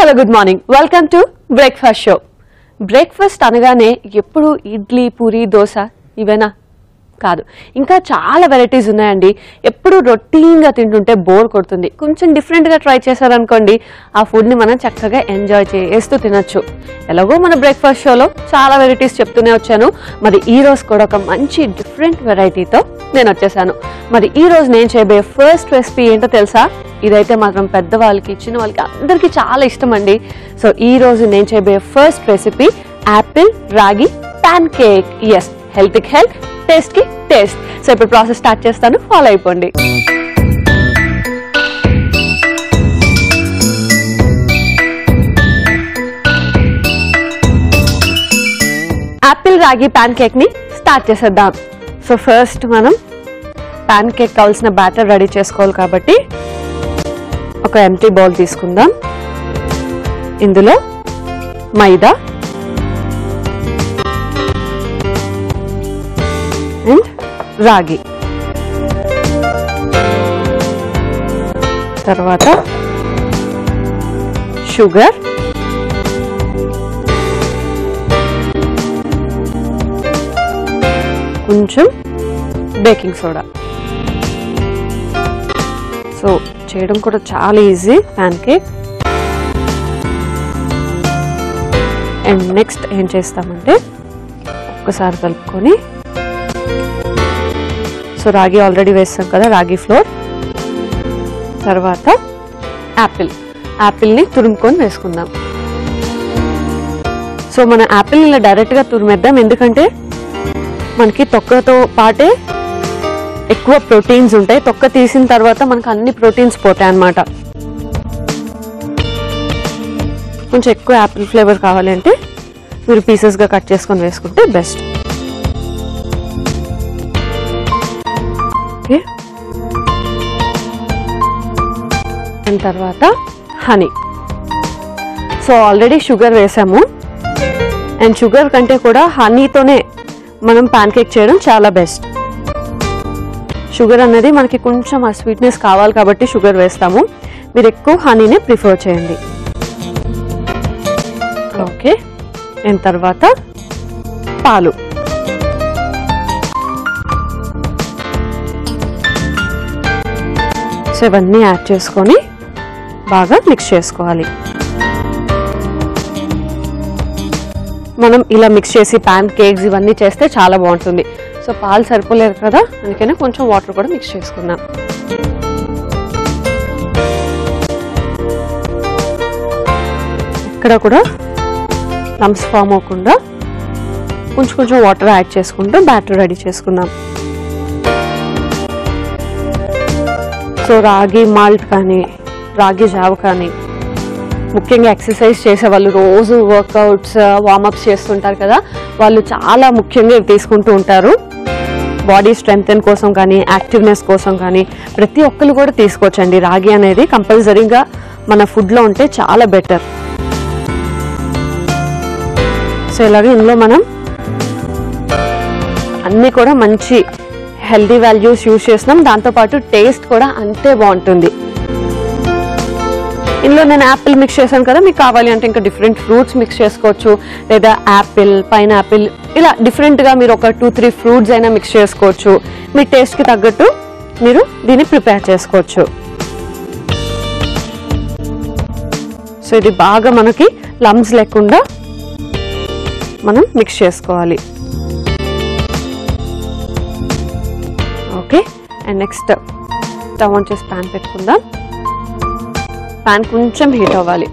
Hello good morning welcome to breakfast show. Breakfast అనగానే ఎప్పుడు ఇడ్లీ పూరి దోశ ఇవేనా? కాదు, ఇంకా చాలా వెరైటీస్ ఉన్నాయండి. ఎప్పుడు రొటీన్గా తింటుంటే బోర్ కొడుతుంది. కొంచెం డిఫరెంట్గా ట్రై చేశారనుకోండి, ఆ ఫుడ్ని మనం చక్కగా ఎంజాయ్ చేస్తూ తినొచ్చు. ఎలాగో మన బ్రేక్ఫాస్ట్ షోలో చాలా వెరైటీస్ చెప్తూనే వచ్చాను. మరి ఈ రోజు కూడా ఒక మంచి డిఫరెంట్ వెరైటీతో నేను వచ్చేసాను. మరి ఈ రోజు నేను చేయబోయే ఫస్ట్ రెసిపీ ఏంటో తెలుసా? ఇదైతే మాత్రం పెద్దవాళ్ళకి చిన్న వాళ్ళకి అందరికీ చాలా ఇష్టం అండి. సో ఈ రోజు నేను చేయబోయే ఫస్ట్ రెసిపీ యాపిల్ రాగి ప్యాన్ కేక్. ఎస్, హెల్త్కి హెల్త్, టేస్ట్కి టేస్ట్. సో ఇప్పుడు ప్రాసెస్ స్టార్ట్ చేస్తాను, ఫాలో అయిపోండి. యాపిల్ రాగి ప్యాన్ కేక్ని స్టార్ట్ చేసేద్దాం. సో ఫస్ట్ మనం ప్యాన్ కేక్ కావాల్సిన బ్యాటర్ రెడీ చేసుకోవాలి కాబట్టి ఒక ఎంటీ బౌల్ తీసుకుందాం. ఇందులో మైదా అండ్ రాగి, తర్వాత షుగర్, కొంచెం బేకింగ్ సోడా. సో చేయడం కూడా చాలా easy pan cake. And next ఏం చేస్తామంటే ఒక్కసారి కలుపుకొని, సో రాగి ఆల్రెడీ వేస్తాం కదా, రాగి ఫ్లోర్, తర్వాత యాపిల్ని తురుముకొని వేసుకుందాం. సో మన యాపిల్ని ఇలా డైరెక్ట్గా తురిమేద్దాం, ఎందుకంటే మనకి తొక్కతో పాటే ఎక్కువ ప్రోటీన్స్ ఉంటాయి. తొక్క తీసిన తర్వాత మనకు అన్ని ప్రోటీన్స్ పోతాయి అన్నమాట. కొంచెం ఎక్కువ యాపిల్ ఫ్లేవర్ కావాలంటే మీరు పీసెస్గా కట్ చేసుకొని వేసుకుంటే బెస్ట్. ఓకే, అండ్ తర్వాత హనీ. సో ఆల్రెడీ షుగర్ వేసాము, అండ్ షుగర్ కంటే కూడా హనీతోనే మనం ప్యాన్ కేక్ చేయడం చాలా బెస్ట్. షుగర్ అనేది మనకి కొంచెం ఆ స్వీట్నెస్ కావాలి కాబట్టి షుగర్ వేస్తాము. మీరు ఎక్కువ హనీనే ప్రిఫర్ చేయండి. ఓకే, అండ్ తర్వాత పాలు. సో ఇవన్నీ యాడ్ చేసుకొని బాగా మిక్స్ చేసుకోవాలి. మనం ఇలా మిక్స్ చేసి ప్యాన్ కేక్స్ ఇవన్నీ చేస్తే చాలా బాగుంటుంది. సో పాలు సరిపోలేదు కదా, అందుకనే కొంచెం వాటర్ కూడా మిక్స్ చేసుకుందాం. ఇక్కడ కూడా లమ్స్ ఫామ్ అవ్వకుండా కొంచెం వాటర్ యాడ్ చేసుకుంటూ బ్యాటర్ రెడీ చేసుకుందాం. సో రాగి మాల్ట్ కానీ రాగి జావ కానీ, ముఖ్యంగా ఎక్సర్సైజ్ చేసే వాళ్ళు, రోజు వర్కౌట్స్ వార్మప్స్ చేస్తుంటారు కదా, వాళ్ళు చాలా ముఖ్యంగా తీసుకుంటూ ఉంటారు. బాడీ స్ట్రెంగ్తెన్ కోసం కానీ యాక్టివ్నెస్ కోసం కానీ ప్రతి ఒక్కరు కూడా తీసుకోవచ్చండి. రాగి అనేది కంపల్సరీగా మన ఫుడ్లో ఉంటే చాలా బెటర్. సో ఇలాగే ఇందులో మనం అన్నీ కూడా మంచి హెల్దీ వాల్యూస్ యూజ్ చేస్తున్నాం, దాంతోపాటు టేస్ట్ కూడా అంతే బాగుంటుంది. ఇందులో నేను యాపిల్ మిక్స్ చేశాను కదా, మీకు కావాలి అంటే ఇంకా డిఫరెంట్ ఫ్రూట్స్ మిక్స్ చేసుకోవచ్చు, లేదా యాపిల్, పైనాపిల్, ఇలా డిఫరెంట్గా మీరు ఒక 2-3 ఫ్రూట్స్ అయినా మిక్స్ చేసుకోవచ్చు. మీ టేస్ట్కి తగ్గట్టు మీరు దీన్ని ప్రిపేర్ చేసుకోవచ్చు. సో ఇది బాగా మనకి లమ్స్ లేకుండా మనం మిక్స్ చేసుకోవాలి. Okay, and next stove on చేసి ప్యాన్ పెట్టుకుందాం. ప్యాన్ కొంచెం హీట్ అవ్వాలి.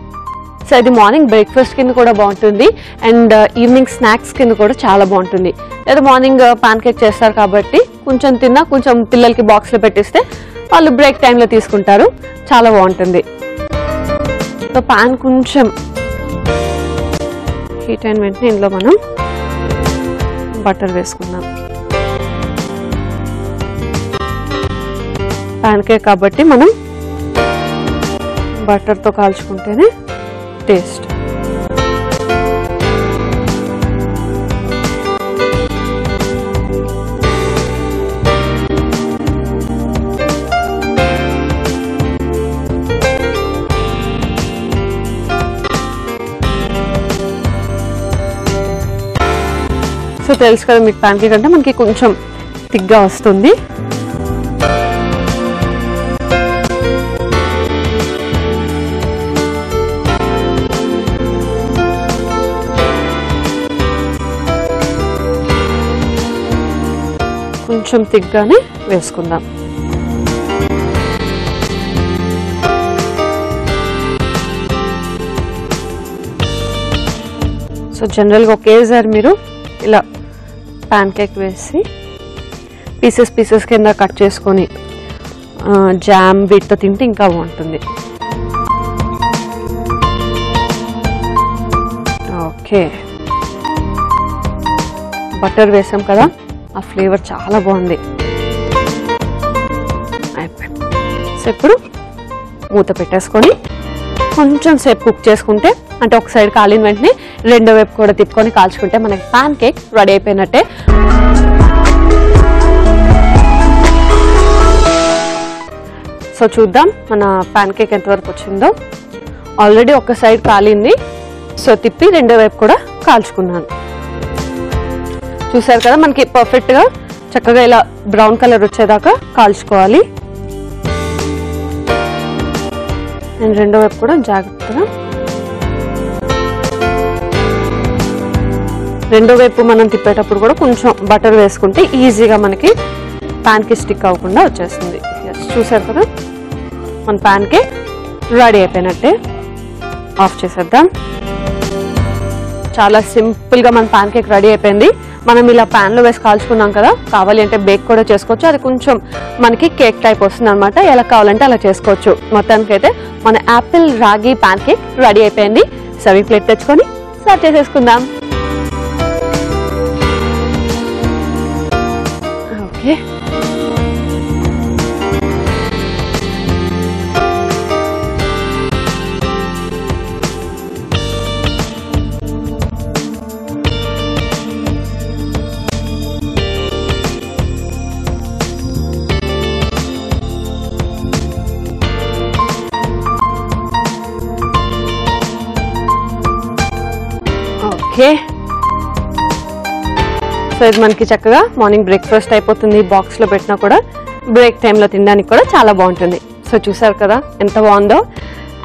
సో ఇది మార్నింగ్ బ్రేక్ఫాస్ట్ కింద కూడా బాగుంటుంది, అండ్ ఈవినింగ్ స్నాక్స్ కింద కూడా చాలా బాగుంటుంది. లేదా మార్నింగ్ ప్యాన్ కేక్ చేస్తారు కాబట్టి కొంచెం తిన్నా కొంచెం పిల్లలకి బాక్స్లో పెట్టిస్తే వాళ్ళు బ్రేక్ టైంలో తీసుకుంటారు, చాలా బాగుంటుంది. సో ప్యాన్ కొంచెం హీట్ అయిన వెంటనే ఇందులో మనం బటర్ వేసుకుందాం. ప్యాన్ కేక్ కాబట్టి మనం బటర్తో కాల్చుకుంటేనే టేస్ట్. సో తెలుసు కదా మీకు ప్యాన్ కేక్ అంటే మనకి కొంచెం థిక్గా వస్తుంది. కొంచెం థిక్గానే వేసుకుందాం. సో జనరల్గా ఒకేసారి మీరు ఇలా ప్యాన్ కేక్ వేసి పీసెస్ కింద కట్ చేసుకొని జామ్ వీటితో తింటే ఇంకా బాగుంటుంది. ఓకే, బటర్ వేసాం కదా, ఆ ఫ్లేవర్ చాలా బాగుంది. సో ఇప్పుడు మూత పెట్టేసుకొని కొంచెం సేపు కుక్ చేసుకుంటే, అంటే ఒక సైడ్ కాలిన వెంటనే రెండో వైపు కూడా తిప్పుకొని కాల్చుకుంటే మనకి ప్యాన్ కేక్ రెడీ అయిపోయినట్టే. సో చూద్దాం మన ప్యాన్ కేక్ ఎంతవరకు వచ్చిందో. ఆల్రెడీ ఒక సైడ్ కాలింది, సో తిప్పి రెండో వైపు కూడా కాల్చుకున్నాను. చూసారు కదా, మనకి పర్ఫెక్ట్గా చక్కగా ఇలా బ్రౌన్ కలర్ వచ్చేదాకా కాల్చుకోవాలి. నేను రెండో వైపు కూడా జాగ్రత్తగా, రెండో వైపు మనం తిప్పేటప్పుడు కూడా కొంచెం బటర్ వేసుకుంటే ఈజీగా మనకి ప్యాన్ కి స్టిక్ అవ్వకుండా వచ్చేస్తుంది. చూసారు కదా, మన ప్యాన్ కేక్ రెడీ అయిపోయినట్టే. ఆఫ్ చేసేద్దాం. చాలా సింపుల్గా మన ప్యాన్ కేక్ రెడీ అయిపోయింది. మనం ఇలా ప్యాన్లో వేసి కాల్చుకున్నాం కదా, కావాలి అంటే బేక్ కూడా చేసుకోవచ్చు. అది కొంచెం మనకి కేక్ టైప్ వస్తుంది అనమాట. ఎలా కావాలంటే అలా చేసుకోవచ్చు. మొత్తానికి అయితే మన యాపిల్ రాగి ప్యాన్ కేక్ రెడీ అయిపోయింది. సర్వింగ్ ప్లేట్ తెచ్చుకొని సర్వ్ చేసేసుకుందాం. ఓకే, సో ఇది మనకి చక్కగా మార్నింగ్ బ్రేక్ఫాస్ట్ అయిపోతుంది. బాక్స్లో పెట్టినా కూడా బ్రేక్ టైంలో తినడానికి కూడా చాలా బాగుంటుంది. సో చూసారు కదా ఎంత బాగుందో.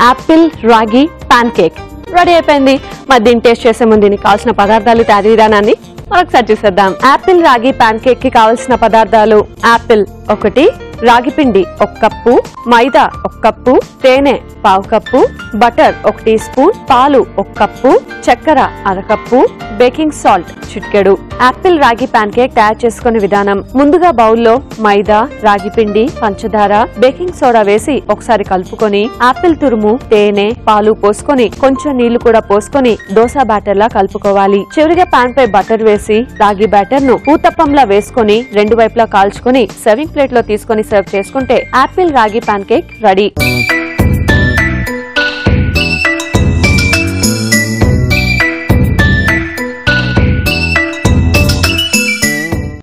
యాపిల్ రాగి ప్యాన్ కేక్ రెడీ అయిపోయింది. మరి దీన్ని టేస్ట్ చేసే ముందు దీనికి కావాల్సిన పదార్థాలు, తయారీ విధానాన్ని మరొకసారి చూసేద్దాం. యాపిల్ రాగి ప్యాన్ కేక్ కి కావాల్సిన పదార్థాలు: యాపిల్ 1, రాగి పిండి 1 కప్పు, మైదా 1 కప్పు, తేనె 1/2 కప్పు, బటర్ 1 టీ స్పూన్, పాలు 1 కప్పు, చక్కెర 1/2 కప్పు, బేకింగ్ సాల్ట్ చిటికెడు. యాపిల్ రాగి ప్యాన్ కేక్ తయారు చేసుకునే విధానం: ముందుగా బౌల్లో మైదా, రాగి పిండి, పంచదార, బేకింగ్ సోడా వేసి ఒకసారి కలుపుకొని యాపిల్ తురుము, తేనె, పాలు పోసుకొని కొంచెం నీళ్లు కూడా పోసుకొని దోస బ్యాటర్ లా కలుపుకోవాలి. చివరిగా పాన్ పై బటర్ వేసి రాగి బ్యాటర్ ను ఊతప్పంలా వేసుకొని రెండు వైపులా కాల్చుకొని సర్వింగ్ ప్లేట్ లో తీసుకొని సర్వ్ చేసుకుంటే యాపిల్ రాగి ప్యాన్ కేక్ రెడీ.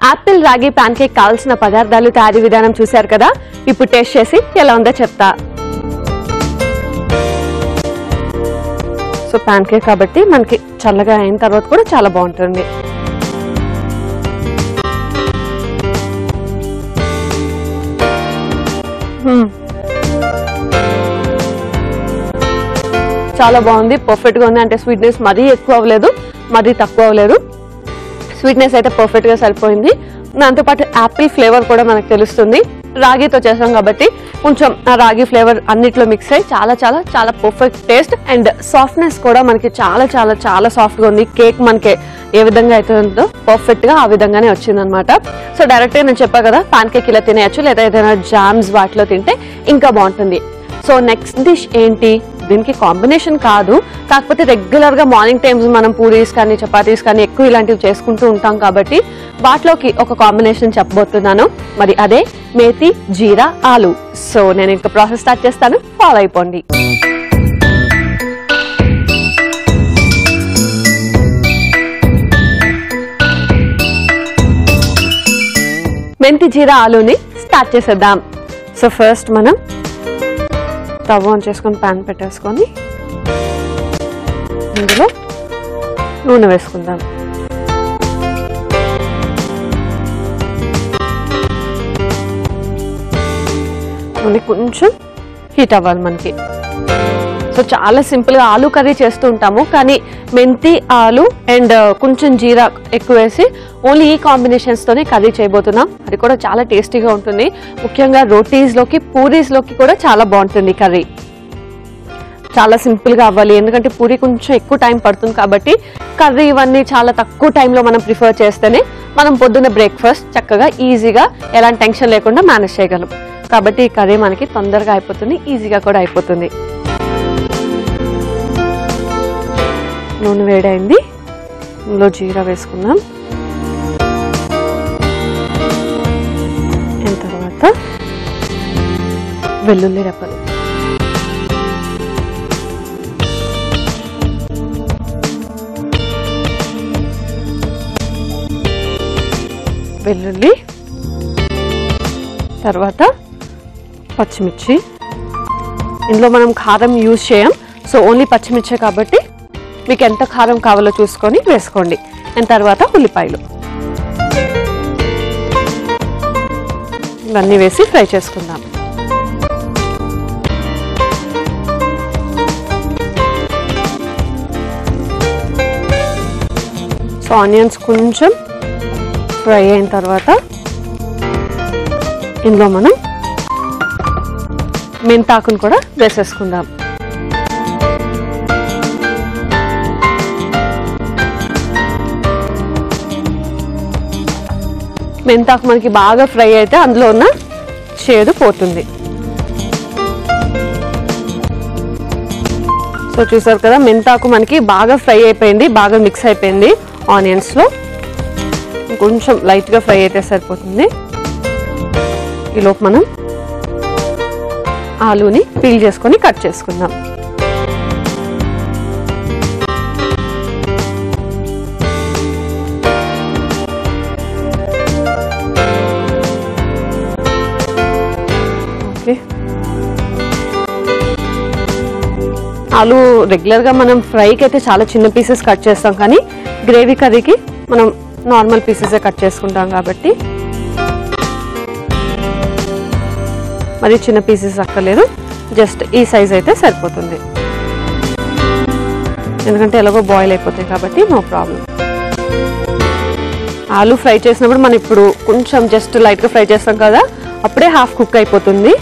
యాపిల్ రాగి ప్యాన్ కేక్ కావాల్సిన పదార్థాలు, తయారీ విధానం చూశారు కదా. ఇప్పుడు టేస్ట్ చేసి ఎలా ఉందో చెప్తా. సో ప్యాన్ కేక్ కాబట్టి మనకి చల్లగా అయిన తర్వాత కూడా చాలా బాగుంటుంది. చాలా బాగుంది, పర్ఫెక్ట్ గా ఉంది. అంటే స్వీట్నెస్ మరీ ఎక్కువ అవ్వలేదు, మరీ తక్కువ అవ్వలేదు. స్వీట్నెస్ అయితే పర్ఫెక్ట్ గా సరిపోయింది. దాంతోపాటు యాపిల్ ఫ్లేవర్ కూడా మనకు తెలుస్తుంది. రాగితో చేసాం కాబట్టి కొంచెం ఆ రాగి ఫ్లేవర్ అన్నిట్లో మిక్స్ అయ్యి చాలా చాలా చాలా పర్ఫెక్ట్ టేస్ట్. అండ్ సాఫ్ట్నెస్ కూడా మనకి చాలా చాలా చాలా సాఫ్ట్ గా ఉంది. కేక్ మనకి ఏ విధంగా అయితే ఉందో పర్ఫెక్ట్ గా ఆ విధంగానే వచ్చిందనమాట. సో డైరెక్ట్ గా నేను చెప్పా కదా, పాన్ కేక్ ఇలా తినేయచ్చు, లేదా ఏదైనా జామ్స్ వాటిలో తింటే ఇంకా బాగుంటుంది. సో నెక్స్ట్ డిష్ ఏంటి? దీనికి కాంబినేషన్ కాదు, కాకపోతే రెగ్యులర్ గా మార్నింగ్ టైమ్స్ మనం పూరీస్ కానీ చపాతీస్ కానీ ఎక్కువ ఇలాంటివి చేసుకుంటూ ఉంటాం కాబట్టి వాటిలోకి ఒక కాంబినేషన్ చెప్పబోతున్నాను. మరి అదే మేతి జీరా ఆలు. సో నేను ఇంకా ప్రాసెస్ స్టార్ట్ చేస్తాను, ఫాలో అయిపోండి. మెంతి జీరా ఆలుని స్టార్ట్ చేసేద్దాం. సో ఫస్ట్ మనం స్టవ్ ఆన్ చేసుకొని ప్యాన్ పెట్టేసుకొని ఇందులో నూనె వేసుకుందాం. నూనె కొంచెం హీట్ అవ్వాలి మనకి. సో చాలా సింపుల్గా ఆలు కర్రీ చేస్తూ ఉంటాము, కానీ మెంతి ఆలు అండ్ కొంచెం జీరా ఎక్కువ వేసి ఓన్లీ ఈ కాంబినేషన్స్తోనే కర్రీ చేయబోతున్నాం. అది కూడా చాలా టేస్టీగా ఉంటుంది. ముఖ్యంగా రోటీస్లోకి పూరీస్లోకి కూడా చాలా బాగుంటుంది కర్రీ. చాలా సింపుల్గా అవ్వాలి, ఎందుకంటే పూరి కొంచెం ఎక్కువ టైం పడుతుంది కాబట్టి కర్రీ ఇవన్నీ చాలా తక్కువ టైంలో మనం ప్రిఫర్ చేస్తేనే మనం పొద్దున్న బ్రేక్ఫాస్ట్ చక్కగా ఈజీగా ఎలాంటి టెన్షన్ లేకుండా మేనేజ్ చేయగలం. కాబట్టి ఈ కర్రీ మనకి తొందరగా అయిపోతుంది, ఈజీగా కూడా అయిపోతుంది. నూనె వేడైంది, ఇందులో జీరా వేసుకుందాం. తర్వాత వెల్లుల్లి రెప్పలు, వెల్లుల్లి, తర్వాత పచ్చిమిర్చి. ఇందులో మనం కారం యూజ్ చేయం, సో ఓన్లీ పచ్చిమిర్చే కాబట్టి మీకు ఎంత కారం కావాలో చూసుకొని వేసుకోండి. అండ్ తర్వాత ఉల్లిపాయలు ఇవన్నీ వేసి ఫ్రై చేసుకుందాం. సో ఆనియన్స్ కొంచెం ఫ్రై అయిన తర్వాత ఇందులో మనం మెంతాకును కూడా వేసేసుకుందాం. మెంతాకు మనకి బాగా ఫ్రై అయితే అందులో ఉన్న చేదు పోతుంది. సో చూసారు కదా, మెంతాకు మనకి బాగా ఫ్రై అయిపోయింది, బాగా మిక్స్ అయిపోయింది ఆనియన్స్లో. కొంచెం లైట్గా ఫ్రై అయితే సరిపోతుంది. ఈలోపు మనం ఆలూని పీల్ చేసుకొని కట్ చేసుకుందాం. ఆలు రెగ్యులర్గా మనం ఫ్రైకి అయితే చాలా చిన్న పీసెస్ కట్ చేస్తాం, కానీ గ్రేవీ కర్రీకి మనం నార్మల్ పీసెసే కట్ చేసుకుంటాం కాబట్టి మరి చిన్న పీసెస్ అక్కర్లేదు, జస్ట్ ఈ సైజ్ అయితే సరిపోతుంది. ఎందుకంటే ఎలాగో బాయిల్ అయిపోతాయి కాబట్టి నో ప్రాబ్లం. ఆలు ఫ్రై చేసినప్పుడు మనం ఇప్పుడు కొంచెం జస్ట్ లైట్గా ఫ్రై చేస్తాం కదా, అప్పుడే హాఫ్ కుక్ అయిపోతుంది.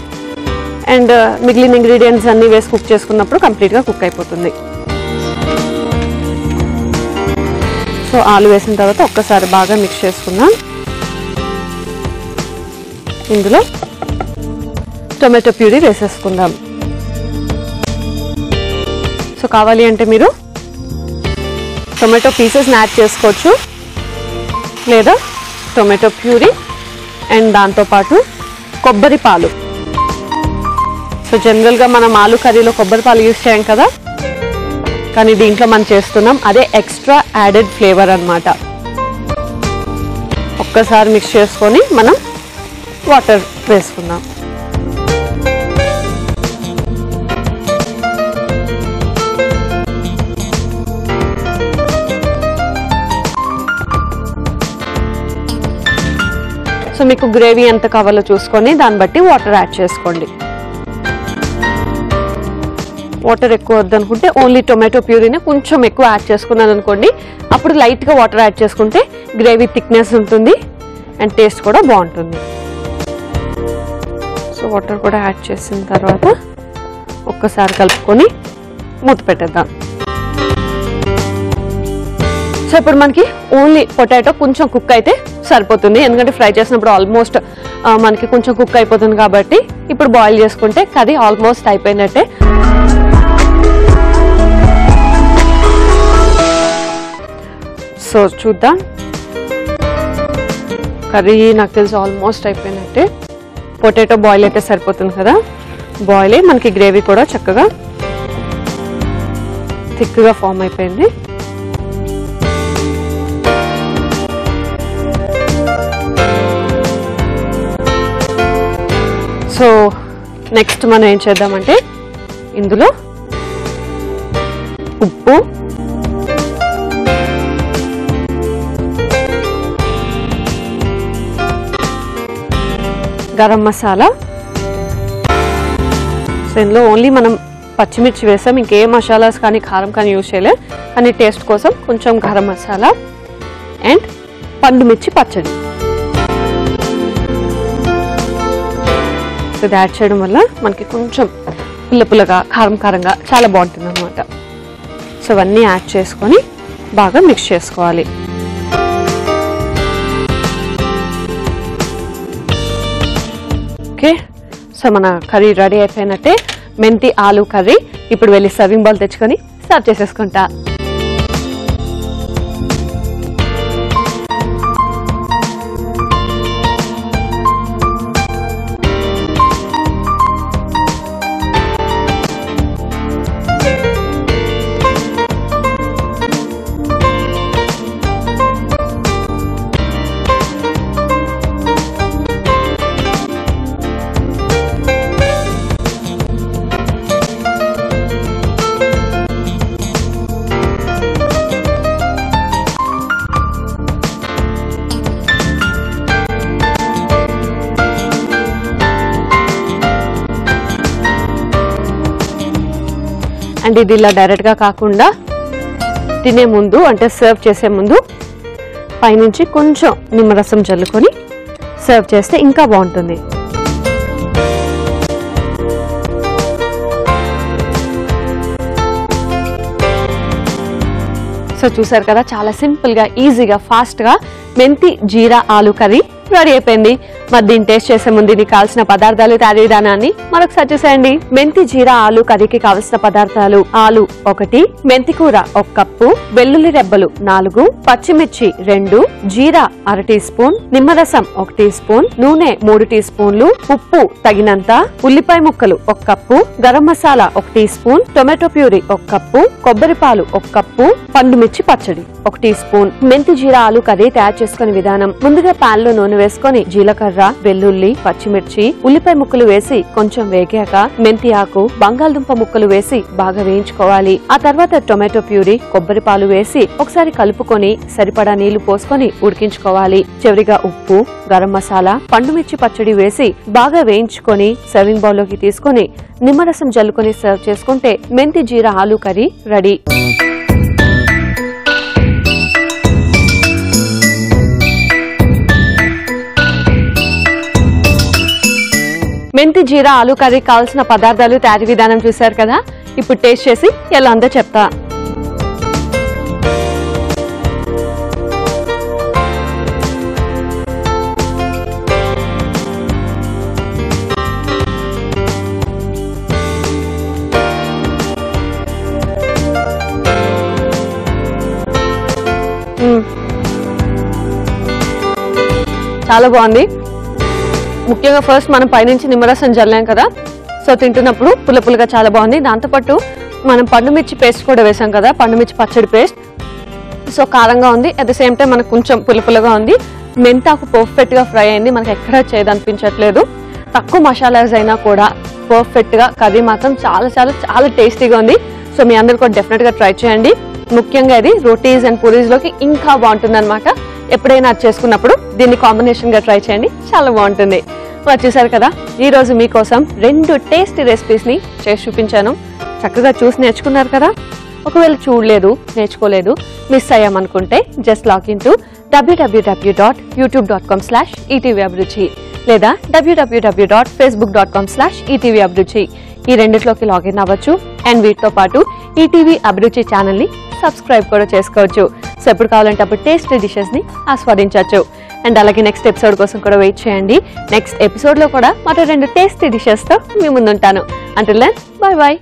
అండ్ మిగిలిన ఇంగ్రీడియంట్స్ అన్నీ వేసి కుక్ చేసుకున్నప్పుడు కంప్లీట్గా కుక్ అయిపోతుంది. సో ఆలు వేసిన తర్వాత ఒక్కసారి బాగా మిక్స్ చేసుకుందాం. ఇందులో టొమాటో ప్యూరీ వేసేసుకుందాం. సో కావాలి అంటే మీరు టొమాటో పీసెస్ని యాడ్ చేసుకోవచ్చు, లేదా టొమాటో ప్యూరీ అండ్ దాంతోపాటు కొబ్బరి పాలు. సో జనరల్గా మనం ఆలు కర్రీలో కొబ్బరి పాలు యూజ్ చేయం కదా, కానీ దీంట్లో మనం చేస్తున్నాం, అదే ఎక్స్ట్రా యాడెడ్ ఫ్లేవర్ అన్నమాట. ఒక్కసారి మిక్స్ చేసుకొని మనం వాటర్ వేసుకుందాం. సో మీకు గ్రేవీ ఎంత కావాలో చూసుకొని దాన్ని బట్టి వాటర్ యాడ్ చేసుకోండి. వాటర్ ఎక్కువ వద్దనుకుంటే ఓన్లీ టొమాటో ప్యూరీని కొంచెం ఎక్కువ యాడ్ చేసుకున్నాను అనుకోండి, అప్పుడు లైట్గా వాటర్ యాడ్ చేసుకుంటే గ్రేవీ థిక్నెస్ ఉంటుంది అండ్ టేస్ట్ కూడా బాగుంటుంది. సో వాటర్ కూడా యాడ్ చేసిన తర్వాత ఒక్కసారి కలుపుకొని మూత పెట్టేద్దాం. సో ఇప్పుడు మనకి ఓన్లీ పొటాటో కొంచెం కుక్ అయితే సరిపోతుంది, ఎందుకంటే ఫ్రై చేసినప్పుడు ఆల్మోస్ట్ మనకి కొంచెం కుక్ అయిపోతుంది కాబట్టి ఇప్పుడు బాయిల్ చేసుకుంటే కర్రీ ఆల్మోస్ట్ అయిపోయినట్టే. సో చూద్దాం, కర్రీ నాకు తెలిసి ఆల్మోస్ట్ అయిపోయినట్టే. పొటాటో బాయిల్ అయితే సరిపోతుంది కదా, బాయిల్ అయ్యి మనకి గ్రేవీ కూడా చక్కగా థిక్గా ఫామ్ అయిపోయింది. సో నెక్స్ట్ మనం ఏం చేద్దామంటే ఇందులో ఉప్పు, గరం మసాలా, సో ఇందులో ఓన్లీ మనం పచ్చిమిర్చి వేసాం, ఇంకేం మసాలాస్ కానీ కారం కానీ యూజ్ చేయలేదు. కానీ టేస్ట్ కోసం కొంచెం గరం మసాలా అండ్ పండుమిర్చి పచ్చడి. సో ఇది యాడ్ చేయడం వల్ల మనకి కొంచెం పుల్లపుల్లగా కారం కారంగా చాలా బాగుంటుంది అన్నమాట. సో ఇవన్నీ యాడ్ చేసుకొని బాగా మిక్స్ చేసుకోవాలి. ఓకే, సో మన కర్రీ రెడీ అయిపోయినట్టే. మెంతి ఆలు కర్రీ. ఇప్పుడు వెళ్ళి సర్వింగ్ బౌల్ తెచ్చుకొని సర్వ్ చేసేసుకుంటా. అండ్ ఇది ఇలా డైరెక్ట్గా కాకుండా తినే ముందు అంటే సర్వ్ చేసే ముందు పైనుంచి కొంచెం నిమ్మరసం జల్లుకొని సర్వ్ చేస్తే ఇంకా బాగుంటుంది. సో చూసారు కదా, చాలా సింపుల్గా ఈజీగా ఫాస్ట్గా మెంతి జీరా ఆలు కర్రీ రెడీ అయిపోయింది. మరి దీన్ని టేస్ట్ చేసే ముందు దీనికి కావాల్సిన పదార్థాలు తయారీ విధానాన్ని మరొకసారి చూసేయండి. మెంతి జీరా ఆలు కర్రీకి కావలసిన పదార్థాలు: ఆలు 1, మెంతి కూర 1 కప్పు, వెల్లుల్లి రెబ్బలు 4, పచ్చిమిర్చి 2, జీరా 1/2 టీ స్పూన్, నిమ్మరసం 1 టీ స్పూన్, నూనె 3 టీ స్పూన్లు, ఉప్పు తగినంత, ఉల్లిపాయ ముక్కలు 1 cup, garam masala 1 teaspoon, tomato puree 1 cup, కొబ్బరి పాలు 1 కప్పు, పండుమిర్చి పచ్చడి 1 టీ స్పూన్. మెంతి జీరా ఆలు కర్రీ తయారు చేసుకునే విధానం: ముందుగా పాన్ లో నూనె వేసుకొని జీలకర్ర, వెల్లుల్లి, పచ్చిమిర్చి, ఉల్లిపాయ ముక్కలు వేసి కొంచెం వేగాక మెంతి ఆకు, బంగాళదుంప ముక్కలు వేసి బాగా వేయించుకోవాలి. ఆ తర్వాత టొమాటో ప్యూరీ, కొబ్బరి పాలు వేసి ఒకసారి కలుపుకొని సరిపడా నీళ్లు పోసుకొని ఉడికించుకోవాలి. చివరిగా ఉప్పు, గరం మసాలా, పండుమిర్చి పచ్చడి వేసి బాగా వేయించుకొని సర్వింగ్ బౌల్ లోకి తీసుకొని నిమ్మరసం జల్లుకొని సర్వ్ చేసుకుంటే మెంతి జీరా ఆలు కర్రీ రెడీ. మెంతి జీరా ఆలు కర్రీ కావాల్సిన పదార్థాలు తయారీ విధానం చూసారు కదా. ఇప్పుడు టేస్ట్ చేసి ఎలా ఉందో చెప్తా. చాలా బాగుంది. ముఖ్యంగా ఫస్ట్ మనం పైనుంచి నిమ్మరసం జల్లాం కదా, సో తింటున్నప్పుడు పుల్లపుల్లగా చాలా బాగుంది. దాంతోపాటు మనం పండుమిర్చి పేస్ట్ కూడా వేసాం కదా, పండుమిర్చి పచ్చడి పేస్ట్. సో కారంగా ఉంది, అట్ ద సేమ్ టైం మనకు కొంచెం పుల్లపుల్లగా ఉంది. మెంతాకు పర్ఫెక్ట్ గా ఫ్రై అయింది, మనకు ఎక్కడ చేయదనిపించట్లేదు. తక్కువ మసాలాస్ అయినా కూడా పర్ఫెక్ట్ గా కర్రీ మాత్రం చాలా చాలా చాలా టేస్టీగా ఉంది. సో మీ అందరు కూడా డెఫినెట్ గా ట్రై చేయండి. ముఖ్యంగా ఇది రోటీస్ అండ్ పూరీస్ లోకి ఇంకా బాగుంటుంది అనమాట. ఎప్పుడైనా అది చేసుకున్నప్పుడు దీన్ని కాంబినేషన్ గా ట్రై చేయండి, చాలా బాగుంటుంది. చూసారు కదా, ఈ రోజు మీకోసం 2 టేస్టీ రెసిపీస్ ని చేసి చూపించాను. చక్కగా చూసి నేర్చుకున్నారు కదా. ఒకవేళ చూడలేదు, నేర్చుకోలేదు, మిస్ అయ్యామనుకుంటే జస్ట్ లాగిన్ టు www.youtube.com/etvabruchi లేదా www.facebook.com/etvabruchi ఈ రెండిట్లోకి లాగిన్ అవ్వచ్చు. అండ్ వీటితో పాటు ఈటీవీ అభిరుచి ఛానల్ ని సబ్స్క్రైబ్ కూడా చేసుకోవచ్చు. సో ఎప్పుడు కావాలంటే అప్పుడు టేస్టీ డిషెస్ ని ఆస్వాదించవచ్చు. అండ్ అలాగే నెక్స్ట్ ఎపిసోడ్ కోసం కూడా వెయిట్ చేయండి. నెక్స్ట్ ఎపిసోడ్ లో కూడా మరో 2 టేస్టీ డిషెస్ తో మీ ముందుంటాను. Until then bye by.